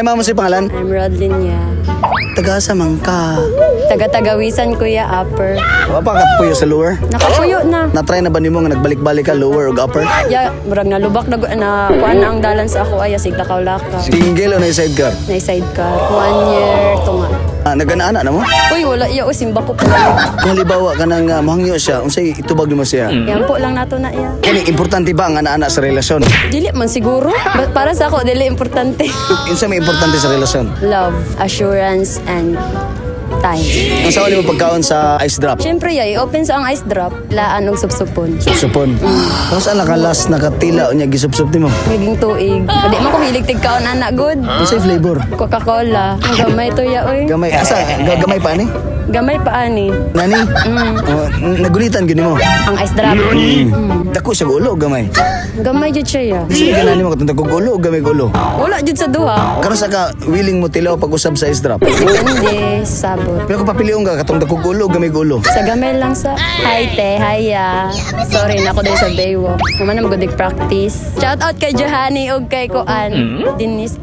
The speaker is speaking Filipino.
Ay, mama si pangalan? I'm Rodlin niya. Taga-asa man ka. Taga-tagawisan kuya, upper. Wapakat puyo sa lower. Nakapuyo na. Na-try na ba nimo nga nagbalik-balik ka lower o upper? Ya, murag nalubak na kuan na ang dalan sa ako ay sigla kaulaka. Single o na sidecar? Na sidecar. 1 year tunga. Nagana-ana na mo? Uy, wala iya o simba ko pala. Kung halimbawa ka nang mahangyo siya, unsay itubag mo siya? Yan po lang nato na iya. Kani, importante ba ang ana-ana sa relasyon? Dili man siguro. Para sa ako, dili importante. Unsa may importante sa relasyon? Love, assurance, and time. Ang sa mo pagkaon sa ice drop? Siyempre, i-open sa ang ice drop, laan og supsupon. Supon. Tapos ang nakalas, nakatila o niya gisupsup ni mo? Naging tuig. Hindi mo ko hilig tigkaon anak good. Unsay flavor? Coca-Cola. Ang gamay to ya, oy. Gamay. Asa? Gagamay pa ni? Gamay pa ani. Nani? Oh, nagulitan gini mo? Ang ice drop. Dako siya ulo o gamay? Gamay jud siya ya. Sige ka nani mo katong dako ulo o gamay ulo? Wala jud sa duha. Karon sa ka willing mo tilaw pag-usab sa ice drop? Depende sa sabot. Pero kung papiliyon ka katong dako ulo o gamay ulo? Sa gamay lang sa hi te, hi ya. Sorry na ako din sa Baywalk. Mama na magudig practice. Shout out kay Johanny og kay Koan. Dinis.